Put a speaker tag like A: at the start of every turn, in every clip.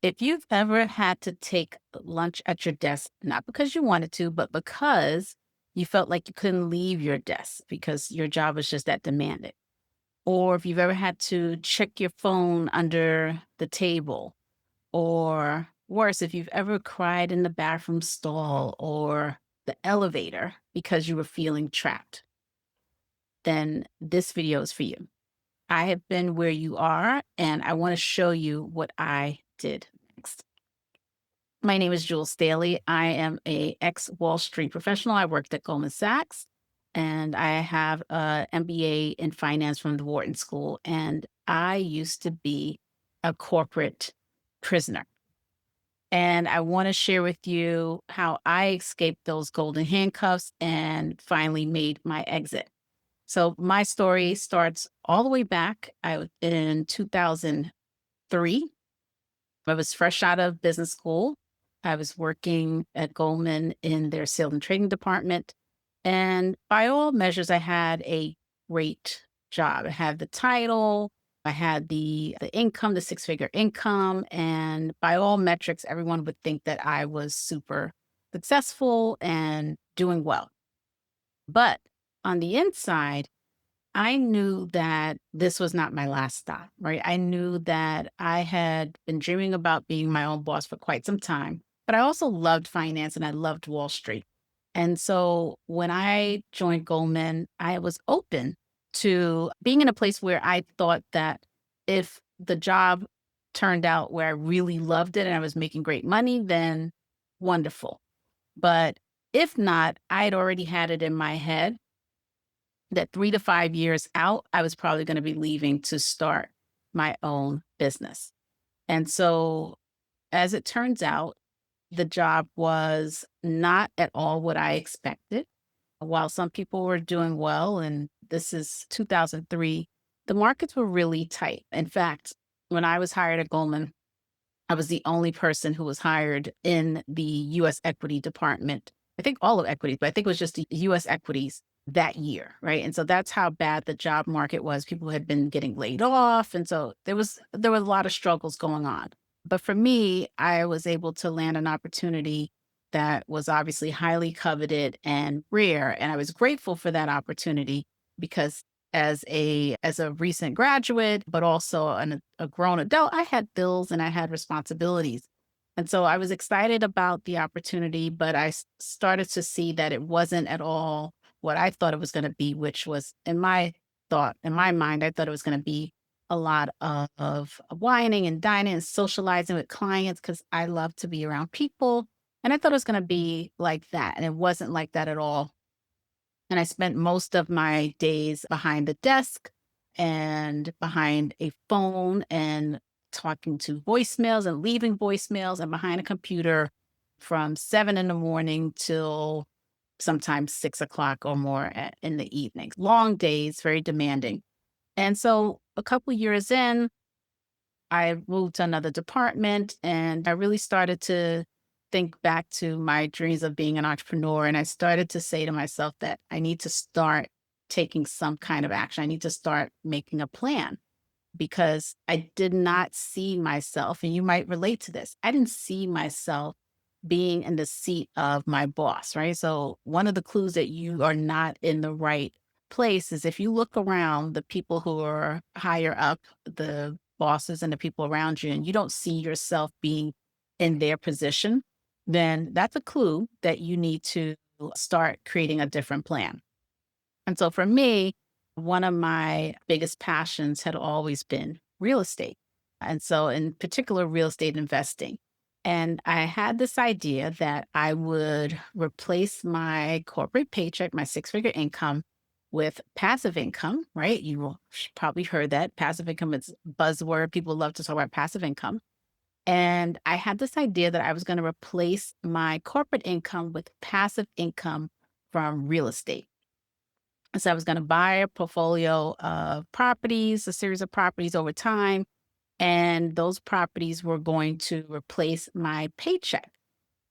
A: If you've ever had to take lunch at your desk, not because you wanted to, but because you felt like you couldn't leave your desk because your job was just that demanding, or if you've ever had to check your phone under the table, or worse, if you've ever cried in the bathroom stall or the elevator because you were feeling trapped, then this video is for you. I have been where you are, and I want to show you what I did next. My name is Jewell Staley. I am a ex Wall Street professional. I worked at Goldman Sachs, and I have a MBA in finance from the Wharton School. And I used to be a corporate prisoner. And I want to share with you how I escaped those golden handcuffs and finally made my exit. So my story starts all the way back. In 2003. I was fresh out of business school. I was working at Goldman in their sales and trading department. And by all measures, I had a great job. I had the title, I had the income, the six-figure income. And by all metrics, everyone would think that I was super successful and doing well. But on the inside, I knew that this was not my last stop, right? I knew that I had been dreaming about being my own boss for quite some time, but I also loved finance and I loved Wall Street. And so when I joined Goldman, I was open to being in a place where I thought that if the job turned out where I really loved it and I was making great money, then wonderful. But if not, I had already had it in my head that 3 to 5 years out, I was probably gonna be leaving to start my own business. And so, as it turns out, the job was not at all what I expected. While some people were doing well, and this is 2003, the markets were really tight. In fact, when I was hired at Goldman, I was the only person who was hired in the US equity department. I think all of equities, but I think it was just the US equities that year, right? And so that's how bad the job market was. People had been getting laid off. And so there were a lot of struggles going on. But for me, I was able to land an opportunity that was obviously highly coveted and rare. And I was grateful for that opportunity because as a recent graduate, but also a grown adult, I had bills and I had responsibilities. And so I was excited about the opportunity, but started to see that it wasn't at all what I thought it was going to be, which was in my mind, I thought it was going to be a lot of whining and dining and socializing with clients because I love to be around people. And I thought it was going to be like that. And it wasn't like that at all. And I spent most of my days behind the desk and behind a phone and talking to voicemails and leaving voicemails and behind a computer from 7 in the morning till sometimes 6 o'clock or more in the evenings. Long days, very demanding. And so a couple years in, I moved to another department and I really started to think back to my dreams of being an entrepreneur. And I started to say to myself that I need to start taking some kind of action. I need to start making a plan because I did not see myself, and you might relate to this. I didn't see myself being in the seat of my boss, right? So, one of the clues that you are not in the right place is if you look around the people who are higher up, the bosses and the people around you, and you don't see yourself being in their position, then that's a clue that you need to start creating a different plan. And so for me, one of my biggest passions had always been real estate. And so, in particular, real estate investing. And I had this idea that I would replace my corporate paycheck, my six-figure income, with passive income, right? probably heard that passive income is a buzzword. People love to talk about passive income. And I had this idea that I was going to replace my corporate income with passive income from real estate. So I was going to buy a portfolio of properties, a series of properties over time, and those properties were going to replace my paycheck.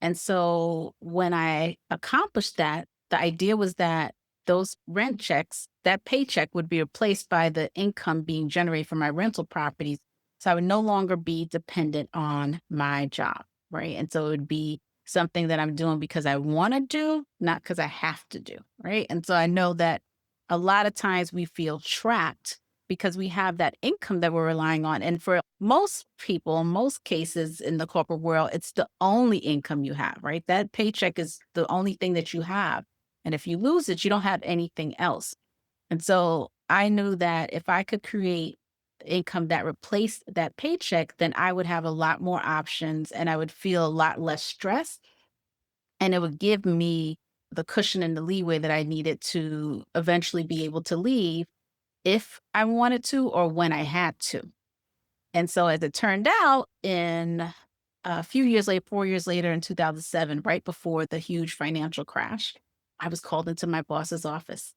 A: And so when I accomplished that, the idea was that those rent checks, that paycheck would be replaced by the income being generated from my rental properties So I would no longer be dependent on my job, right? And so it would be something that I'm doing because I want to do, not because I have to do, right? And so I know that a lot of times we feel trapped because we have that income that we're relying on. And for most people, in most cases in the corporate world, it's the only income you have, right? That paycheck is the only thing that you have. And if you lose it, you don't have anything else. And so I knew that if I could create income that replaced that paycheck, then I would have a lot more options and I would feel a lot less stress. And it would give me the cushion and the leeway that I needed to eventually be able to leave if I wanted to or when I had to. And so as it turned out, in a few years later, 4 years later in 2007, right before the huge financial crash, I was called into my boss's office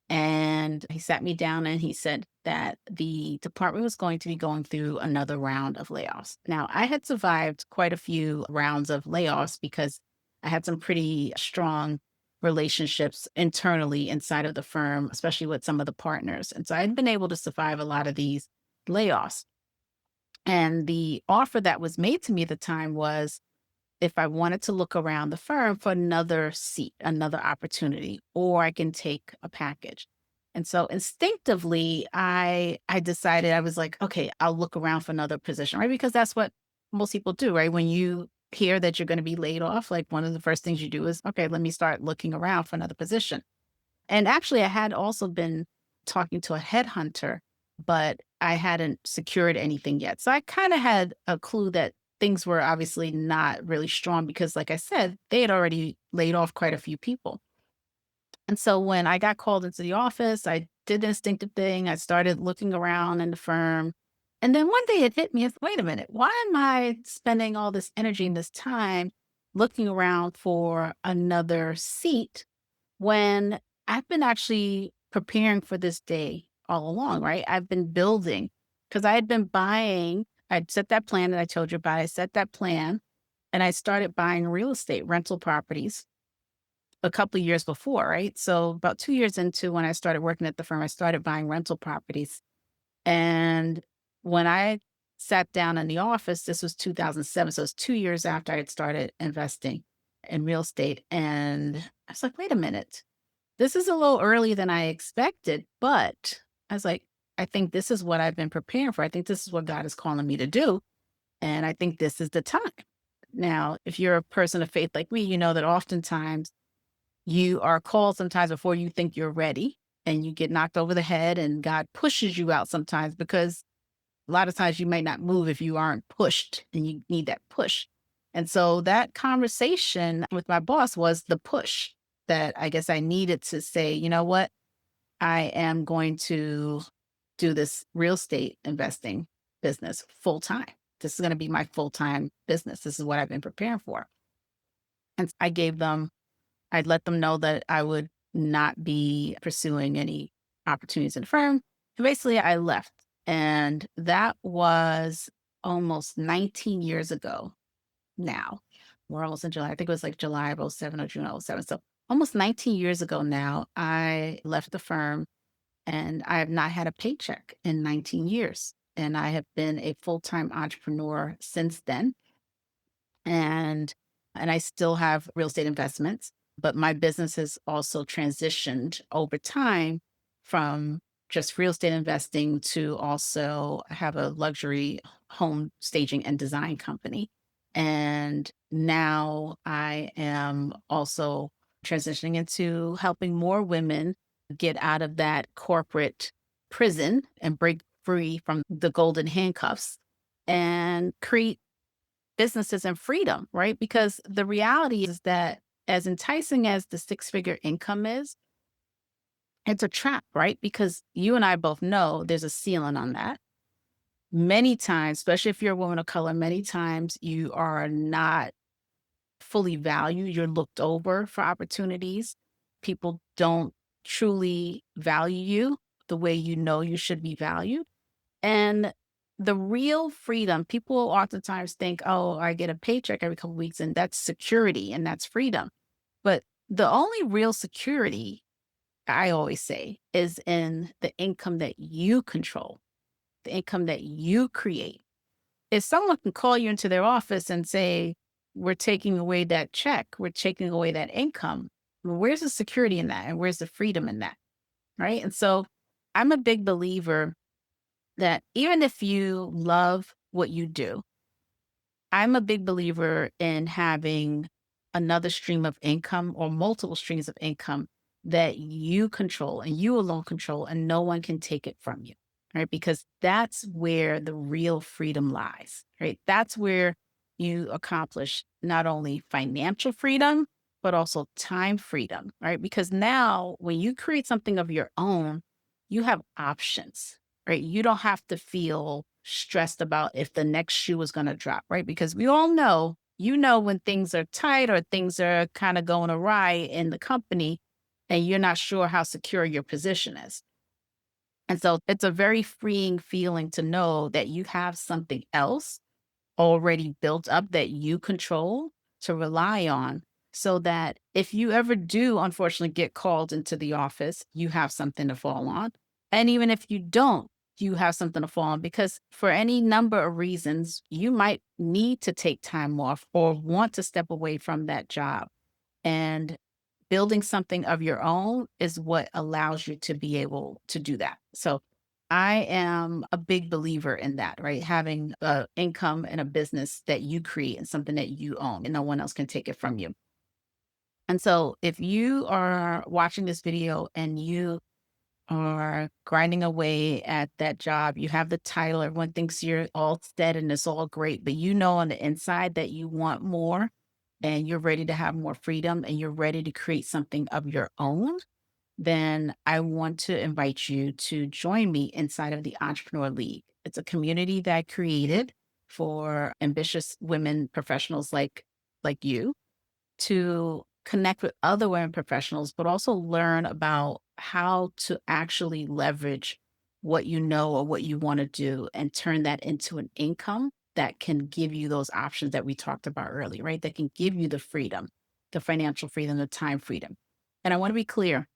A: and he sat me down and he said that the department was going to be going through another round of layoffs. Now, I had survived quite a few rounds of layoffs because I had some pretty strong relationships internally inside of the firm, especially with some of the partners. And so I'd been able to survive a lot of these layoffs. And the offer that was made to me at the time was if I wanted to look around the firm for another seat, another opportunity, or I can take a package. And so instinctively, I decided I was like, okay, I'll look around for another position, right? Because that's what most people do, right? When you hear that you're going to be laid off, like one of the first things you do is, okay, let me start looking around for another position. And actually, I had also been talking to a headhunter, but I hadn't secured anything yet. So I kind of had a clue that things were obviously not really strong because, like I said, they had already laid off quite a few people. And so when I got called into the office, I did the instinctive thing. I started looking around in the firm. And then one day it hit me, wait a minute, why am I spending all this energy and this time looking around for another seat when I've been actually preparing for this day all along, right? I've been building because I had been buying, I'd set that plan that I told you about. I set that plan and I started buying real estate, rental properties a couple of years before, right? So about 2 years into when I started working at the firm, I started buying rental properties. And when I sat down in the office, this was 2007. So it's 2 years after I had started investing in real estate. And I was like, wait a minute, this is a little earlier than I expected, but I was like, I think this is what I've been preparing for. I think this is what God is calling me to do. And I think this is the time. Now, if you're a person of faith like me, you know that oftentimes you are called sometimes before you think you're ready and you get knocked over the head and God pushes you out sometimes because a lot of times you may not move if you aren't pushed and you need that push. And so that conversation with my boss was the push that I guess I needed to say, you know what? I am going to do this real estate investing business full time. This is going to be my full time business. This is what I've been preparing for. And I'd let them know that I would not be pursuing any opportunities in the firm. And basically, I left. And that was almost 19 years ago now. We're almost in July. I think it was like July of '07 or June of '07. So almost 19 years ago now, I left the firm and I have not had a paycheck in 19 years. And I have been a full time entrepreneur since then. And I still have real estate investments, but my business has also transitioned over time from just real estate investing to also have a luxury home staging and design company. And now I am also transitioning into helping more women get out of that corporate prison and break free from the golden handcuffs and create businesses and freedom, right? Because the reality is that as enticing as the six-figure income is, it's a trap, right? Because you and I both know there's a ceiling on that. Many times, especially if you're a woman of color, many times you are not fully valued. You're looked over for opportunities. People don't truly value you the way you know you should be valued. And the real freedom, people oftentimes think, oh, I get a paycheck every couple weeks and that's security and that's freedom. But the only real security, I always say, is in the income that you control, the income that you create. if someone can call you into their office and say, we're taking away that check, we're taking away that income, well, where's the security in that? And where's the freedom in that? Right. And so I'm a big believer that even if you love what you do, I'm a big believer in having another stream of income or multiple streams of income that you control and you alone control, and no one can take it from you, right? Because that's where the real freedom lies, right? That's where you accomplish not only financial freedom, but also time freedom, right? Because now when you create something of your own, you have options, right? You don't have to feel stressed about if the next shoe is going to drop, right? Because we all know, when things are tight or things are kind of going awry in the company and you're not sure how secure your position is. And so it's a very freeing feeling to know that you have something else already built up that you control to rely on, so that if you ever do unfortunately get called into the office, you have something to fall on. And even if you don't, you have something to fall on, because for any number of reasons, you might need to take time off or want to step away from that job. And building something of your own is what allows you to be able to do that. So I am a big believer in that, right? Having a income and a business that you create and something that you own and no one else can take it from you. And so if you are watching this video and you are grinding away at that job, you have the title, everyone thinks you're all set and it's all great, but you know on the inside that you want more and you're ready to have more freedom and you're ready to create something of your own, then I want to invite you to join me inside of the Entrepreneur League. It's a community that I created for ambitious women professionals like you to connect with other women professionals, but also learn about how to actually leverage what you know or what you want to do and turn that into an income that can give you those options that we talked about earlier, right? That can give you the freedom, the financial freedom, the time freedom. And I want to be clear,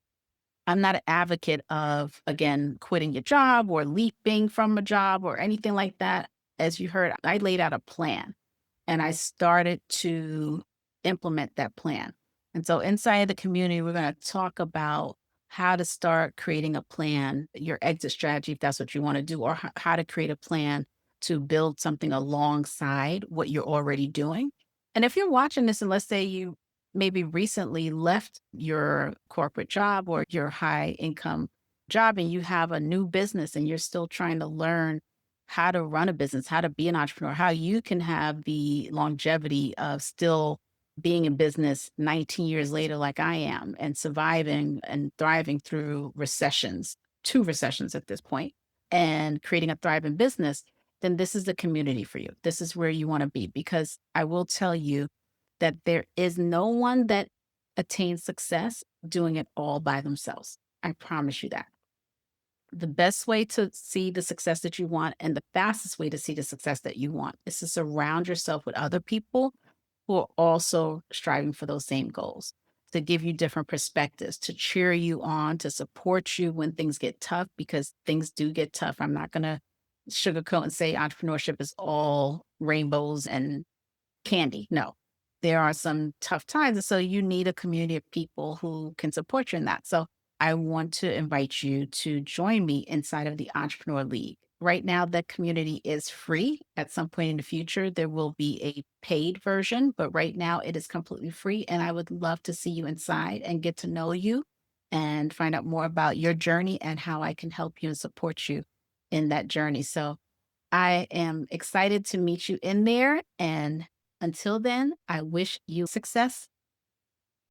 A: I'm not an advocate of, again, quitting your job or leaping from a job or anything like that. As you heard, I laid out a plan and I started to implement that plan. And so inside the community, we're going to talk about how to start creating a plan, your exit strategy, if that's what you want to do, or how to create a plan to build something alongside what you're already doing. And if you're watching this, and let's say you maybe recently left your corporate job or your high income job and you have a new business and you're still trying to learn how to run a business, how to be an entrepreneur, how you can have the longevity of still being in business 19 years later, like I am, and surviving and thriving through recessions, two recessions at this point, and creating a thriving business, then this is the community for you. This is where you want to be, because I will tell you that there is no one that attains success doing it all by themselves. I promise you that. The best way to see the success that you want and the fastest way to see the success that you want is to surround yourself with other people who are also striving for those same goals, to give you different perspectives, to cheer you on, to support you when things get tough, because things do get tough. I'm not going to sugarcoat and say entrepreneurship is all rainbows and candy. No, there are some tough times. And so you need a community of people who can support you in that. So I want to invite you to join me inside of the Entrepreneur League. Right now, the community is free. At some point in the future, there will be a paid version, but right now it is completely free. And I would love to see you inside and get to know you and find out more about your journey and how I can help you and support you in that journey. So I am excited to meet you in there. And until then, I wish you success